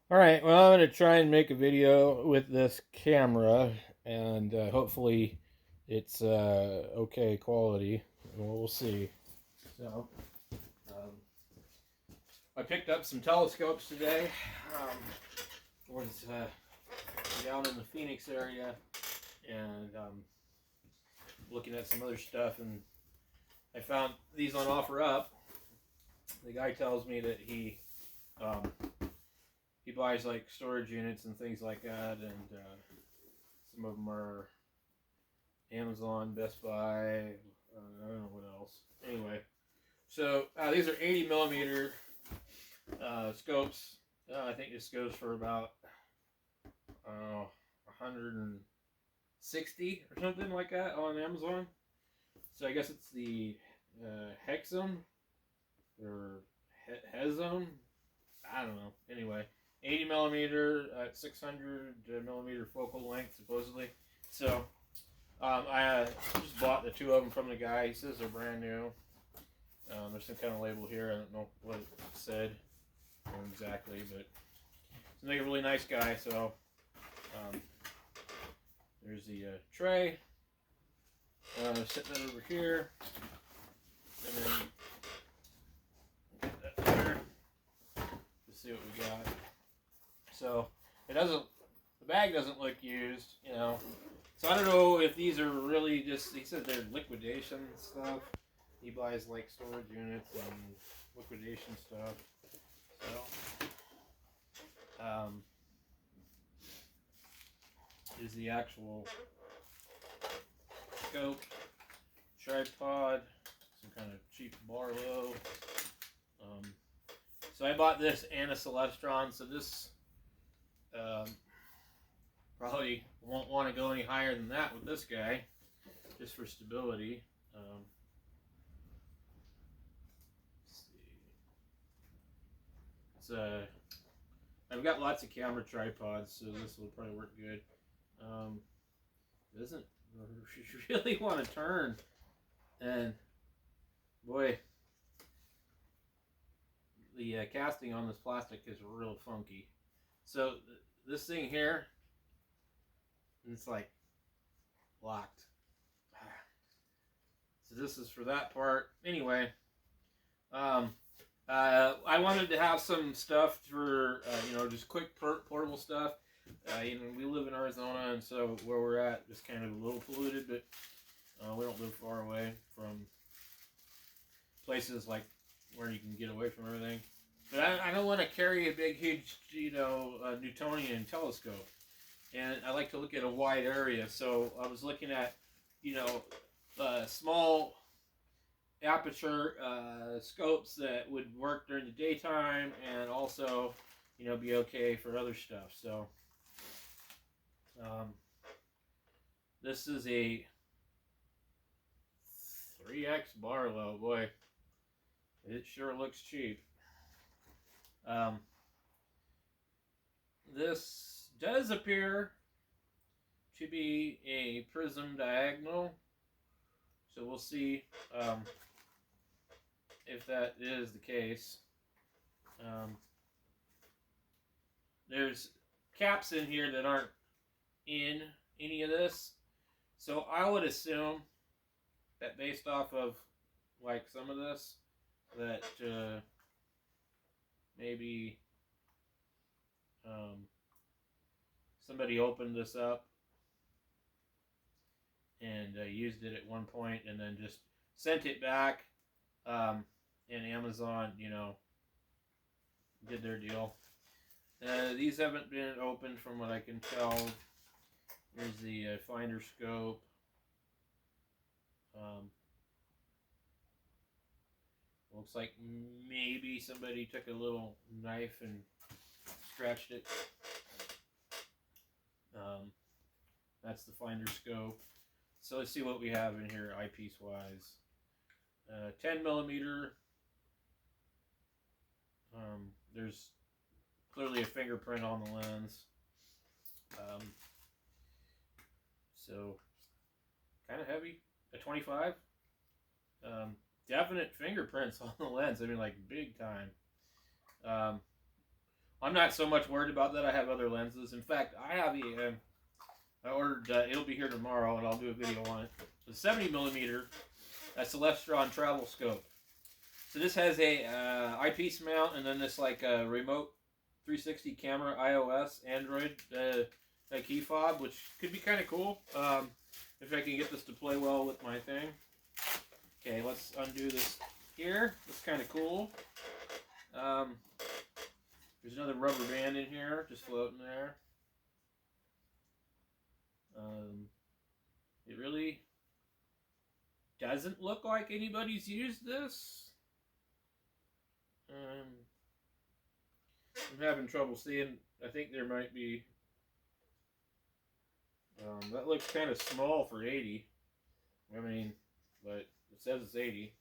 Alright, well, I'm going to try and make a video with this camera, and hopefully it's okay quality. We'll see. So, um, I picked up some telescopes today. Was down in the Phoenix area, and looking at some other stuff, and I found these on OfferUp. The guy tells me that um, he buys like storage units and things like that, and some of them are Amazon, Best Buy, I don't know what else. Anyway, so these are 80 millimeter scopes. I think this goes for about 160 or something like that on Amazon. So I guess it's the Hexum or Hezone. I don't know. Anyway, 80 millimeter at 600 millimeter focal length supposedly. So I just bought the two of them from the guy. He says they're brand new. There's some kind of label here. I don't know what it said exactly, but he's like a really nice guy. So there's the tray. Setting that over here, and then get that there to see what we got. So it doesn't. The bag doesn't look used, you know. So I don't know if these are really just. He said they're liquidation stuff. He buys like storage units and liquidation stuff. So, is the actual scope, tripod, some kind of cheap Barlow. So I bought this and a Celestron. So this probably won't want to go any higher than that with this guy, just for stability. Let's see. I've got lots of camera tripods, so this will probably work good. It doesn't really want to turn, and boy, the casting on this plastic is real funky. So this thing here, it's like locked. So this is for that part. Anyway, I wanted to have some stuff for just quick portable stuff. We live in Arizona, and so where we're at is kind of a little polluted, but we don't live far away from places like where you can get away from everything. But I don't want to carry a big, huge, Newtonian telescope, and I like to look at a wide area. So I was looking at, small aperture scopes that would work during the daytime and also, be okay for other stuff. So this is a 3x Barlow. Boy, it sure looks cheap. This does appear to be a prism diagonal, so we'll see if that is the case. There's caps in here that aren't in any of this, so I would assume that based off of like some of this, that maybe somebody opened this up and used it at one point and then just sent it back, and Amazon, did their deal. These haven't been opened from what I can tell. Here's the finder scope. Looks like maybe somebody took a little knife and scratched it. That's the finder scope. So let's see what we have in here eyepiece wise. 10 millimeter. There's clearly a fingerprint on the lens. So kind of heavy. A 25. Definite fingerprints on the lens. I mean, like big time. I'm not so much worried about that. I have other lenses. In fact, I have I ordered, it'll be here tomorrow, and I'll do a video on it. The 70 millimeter, Celestron travel scope. So this has a eyepiece mount, and then this like remote 360 camera, iOS, Android key fob, which could be kind of cool if I can get this to play well with my thing. Okay, let's undo this here. That's kind of cool. There's another rubber band in here, just floating there. It really doesn't look like anybody's used this. I'm having trouble seeing. I think there might be. That looks kind of small for 80. I mean, but it says it's 80.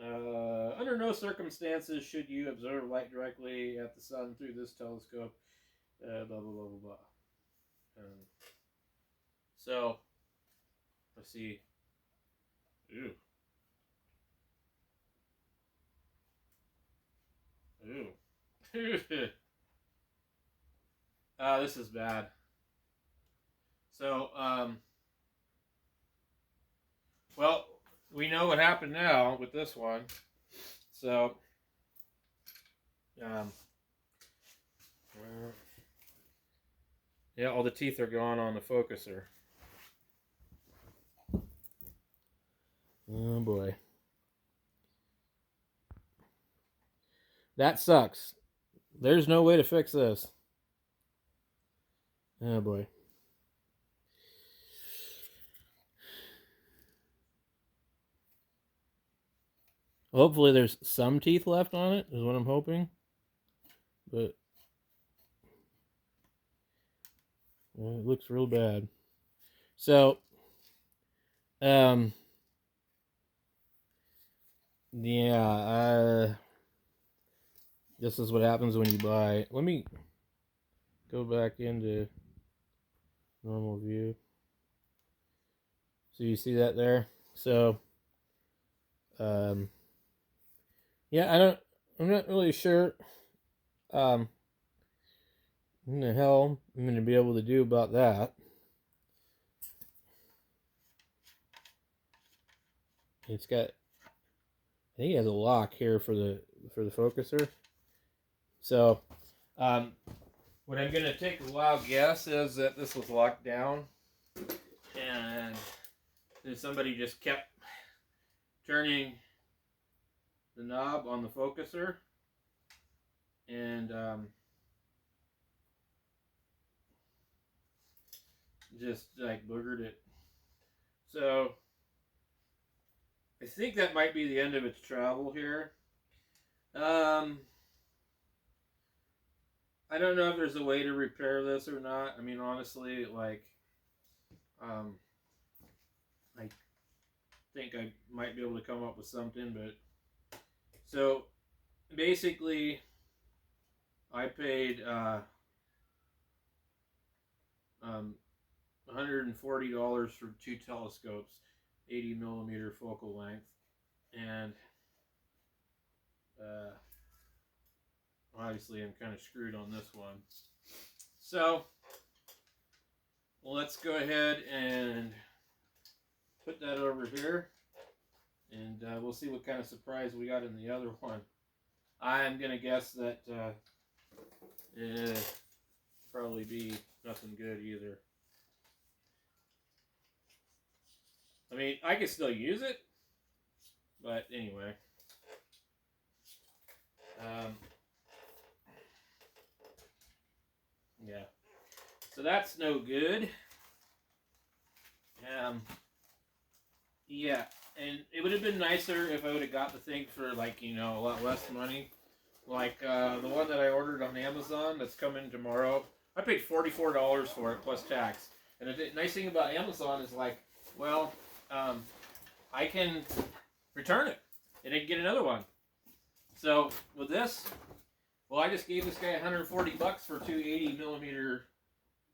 Under no circumstances should you observe light directly at the sun through this telescope. Blah, blah, blah, blah, blah. So, let's see. Ew. Ew. This is bad. So, well, we know what happened now with this one. So, yeah, all the teeth are gone on the focuser. Oh boy. That sucks. There's no way to fix this. Oh boy. Hopefully there's some teeth left on it, is what I'm hoping. But it looks real bad. So, yeah, this is what happens when you buy. Let me go back into normal view. So you see that there? So, yeah, I'm not really sure, what the hell I'm going to be able to do about that. It's got, I think it has a lock here for the focuser. So, what I'm going to take a wild guess is that this was locked down, and then somebody just kept turning the knob on the focuser, and just like boogered it. So I think that might be the end of its travel here. I don't know if there's a way to repair this or not. I mean, honestly, like, I think I might be able to come up with something, but so basically I paid $140 for 2 telescopes, 80 millimeter focal length, and obviously I'm kind of screwed on this one. So let's go ahead and put that over here, and we'll see what kind of surprise we got in the other one. I'm going to guess that it'll probably be nothing good either. I mean, I can still use it, but anyway. Yeah. So that's no good. Yeah, and it would have been nicer if I would have got the thing for, like, you know, a lot less money. Like the one that I ordered on Amazon that's coming tomorrow. I paid $44 for it plus tax. And the nice thing about Amazon is, like, well, I can return it and I can get another one. So with this, well, I just gave this guy $140 for 2 80 millimeter,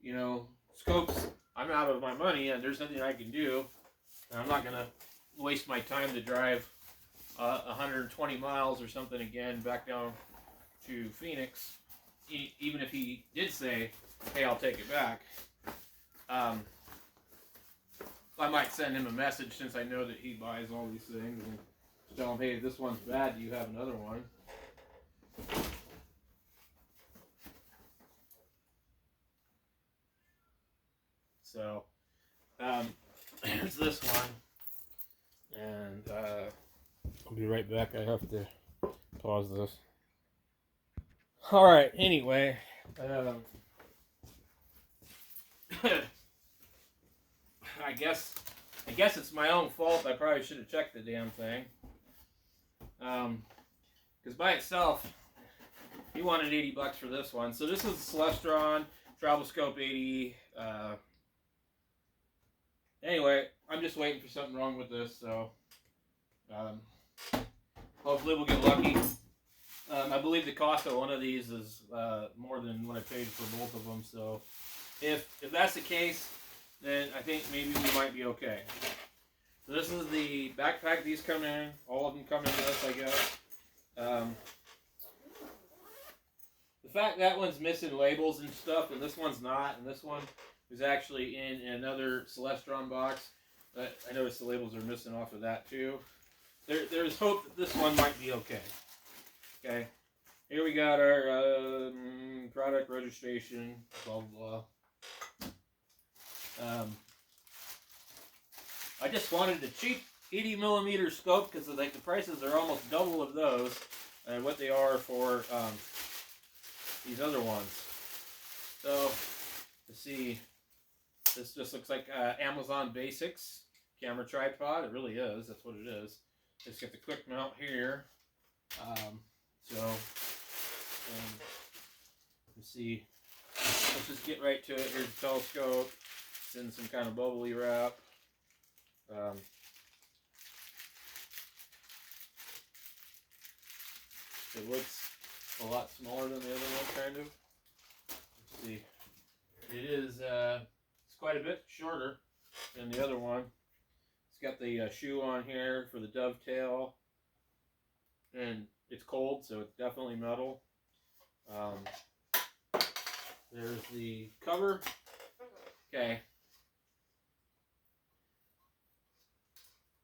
you know, scopes. I'm out of my money, and there's nothing I can do. And I'm not gonna waste my time to drive 120 miles or something again back down to Phoenix even if he did say, hey, I'll take it back, I might send him a message since I know that he buys all these things and tell him, hey, this one's bad, do you have another one? So, here's this one. And I'll be right back. I have to pause this. Alright, anyway. I guess it's my own fault. I probably should have checked the damn thing. Because by itself, he wanted $80 for this one. So this is the Celestron Telescope 80. Anyway, I'm just waiting for something wrong with this. So hopefully we'll get lucky. I believe the cost of one of these is more than what I paid for both of them. So if that's the case, then I think maybe we might be okay. So this is the backpack these come in. All of them come in this, I guess. The fact that one's missing labels and stuff, and this one's not, and this one is actually in another Celestron box. But I noticed the labels are missing off of that too. There's hope that this one might be okay. Okay, here we got our product registration, blah blah blah. I just wanted a cheap 80mm scope because like the prices are almost double of those and what they are for these other ones. So let's see, this just looks like Amazon Basics camera tripod. It really is. That's what it is. Just get the quick mount here. Let's see. Let's just get right to it. Here's the telescope. It's in some kind of bubbly wrap. It looks a lot smaller than the other one, kind of. Let's see. It is. It's quite a bit shorter than the other one. It's got the shoe on here for the dovetail, and it's cold, so it's definitely metal. There's the cover. Okay.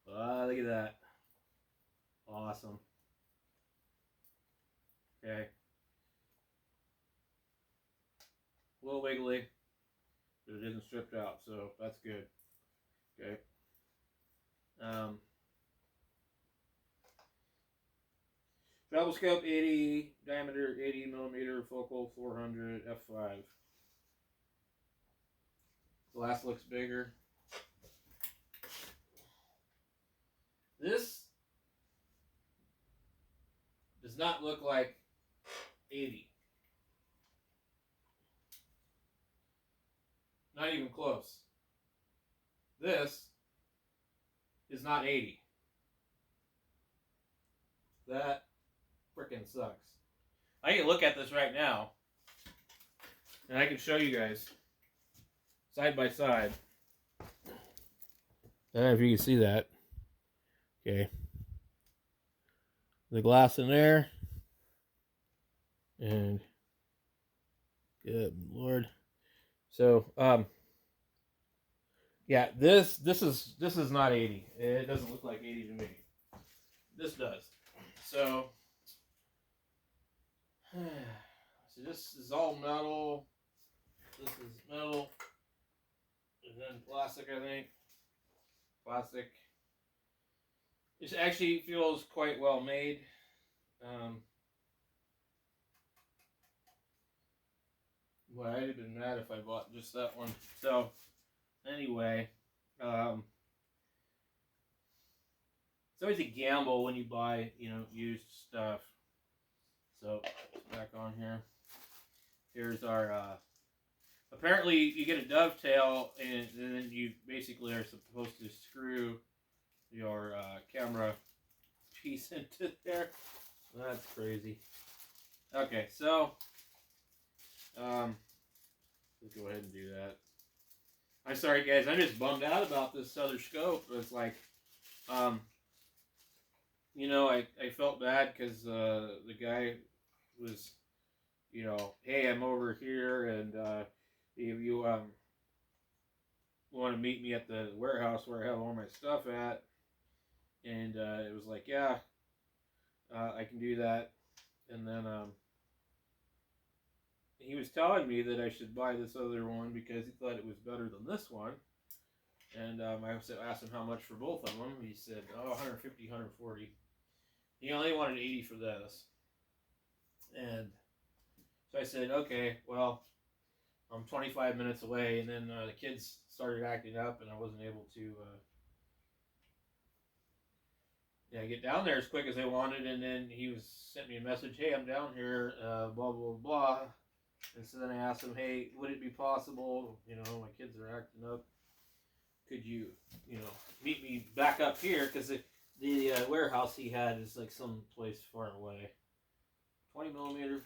Look at that. Awesome. Okay. A little wiggly, but it isn't stripped out, so that's good. Okay. Telescope 80, diameter 80mm, focal 400, f5. Glass looks bigger. This does not look like 80. Not even close. This is not 80. That freaking sucks. I can look at this right now, and I can show you guys side by side. I don't know if you can see that. Okay. The glass in there. And good Lord. So, yeah, this is not 80. It doesn't look like 80 to me. This does. So this is all metal. This is metal. And then plastic, I think. Plastic. This actually feels quite well made. Well, I'd have been mad if I bought just that one. So, anyway, it's always a gamble when you buy, used stuff. So, back on here. Here's our, apparently you get a dovetail, and then you basically are supposed to screw your camera piece into there. That's crazy. Okay, so let's go ahead and do that. I'm sorry, guys. I'm just bummed out about this other scope. It's like, I felt bad because the guy was you know, hey, I'm over here, and if you want to meet me at the warehouse where I have all my stuff at, and it was like, yeah, I can do that. And then he was telling me that I should buy this other one because he thought it was better than this one. And I asked him how much for both of them. He said, oh, 150, 140. He only wanted 80 for this. And so I said, okay, well, I'm 25 minutes away. And then the kids started acting up, and I wasn't able to get down there as quick as I wanted. And then he sent me a message, hey, I'm down here, blah, blah, blah. And so then I asked him, hey, would it be possible, you know, my kids are acting up. Could you, you know, meet me back up here? Because the warehouse he had is like some place far away. 20 millimeter.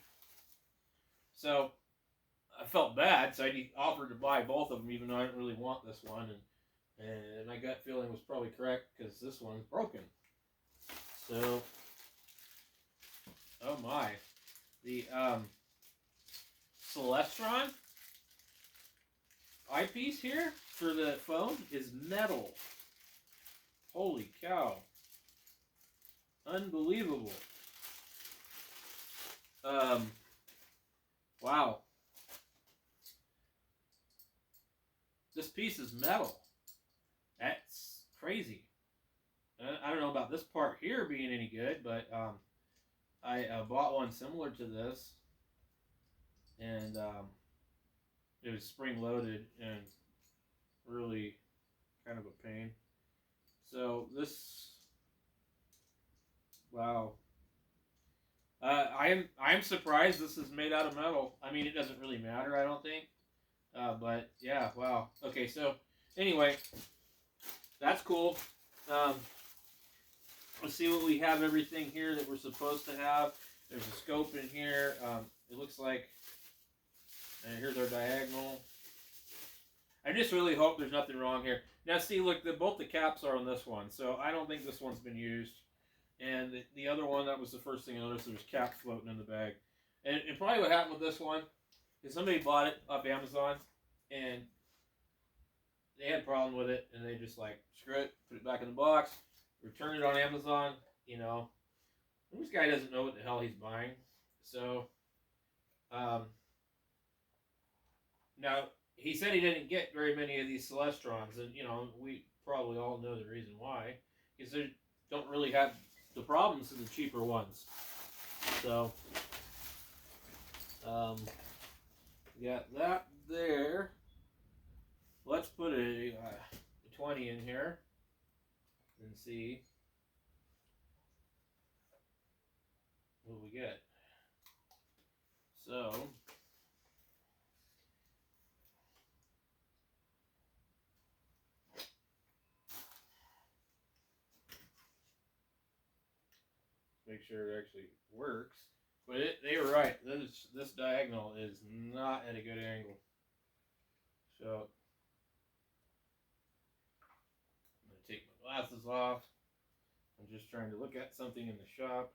So I felt bad, so I offered to buy both of them, even though I didn't really want this one. And my gut feeling was probably correct because this one's broken. So, oh my. The Celestron eyepiece here for the phone is metal. Holy cow. Unbelievable. Wow. This piece is metal. That's crazy. I don't know about this part here being any good, but I bought one similar to this, and it was spring loaded and really kind of a pain. So this, wow. I'm surprised this is made out of metal. I mean, it doesn't really matter, I don't think. But yeah, wow. Okay, so anyway, that's cool. Let's see what we have. Everything here that we're supposed to have. There's a scope in here. It looks like, and here's our diagonal. I just really hope there's nothing wrong here. Now, see, look, both the caps are on this one, so I don't think this one's been used. And the other one, that was the first thing I noticed. There was caps floating in the bag. And probably what happened with this one is somebody bought it off Amazon, and they had a problem with it, and they just like, screw it, put it back in the box, return it on Amazon, you know. And this guy doesn't know what the hell he's buying. So, now, he said he didn't get very many of these Celestrons, and, you know, we probably all know the reason why. Because they don't really have the problems of the cheaper ones. So, we got that there. Let's put a 20 in here and see what we get. So, make sure it actually works. But they were right. This diagonal is not at a good angle. So, I'm going to take my glasses off. I'm just trying to look at something in the shop.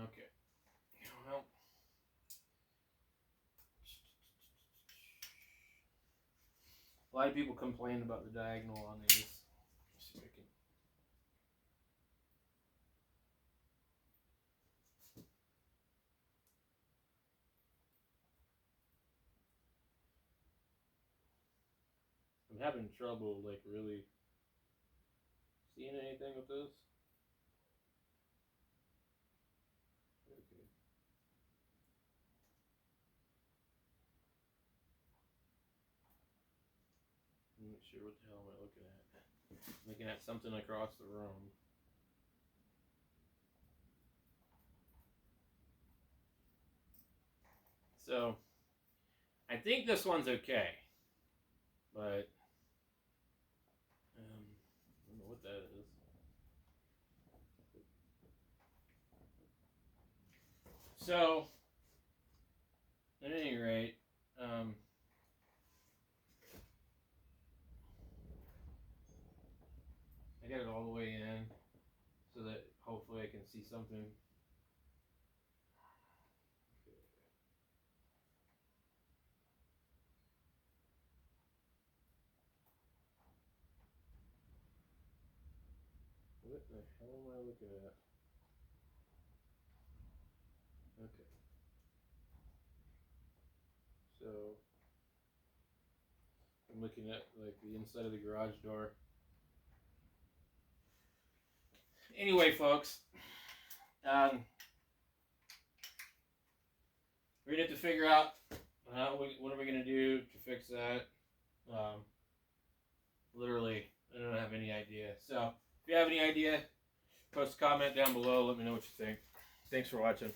Okay. Well, a lot of people complain about the diagonal on these. Let's see if I can. I'm having trouble, like, really seeing anything with this. Okay. I'm not sure what the hell am I looking at. I'm looking at something across the room. So, I think this one's okay. But, I don't know what that is. So, at any rate, I got it all the way in so that hopefully I can see something. What the hell am I looking at? Okay. So I'm looking at like the inside of the garage door. Anyway, folks, we're gonna have to figure out what are we gonna do to fix that. Literally, I don't have any idea. So if you have any idea, post a comment down below. Let me know what you think. Thanks for watching.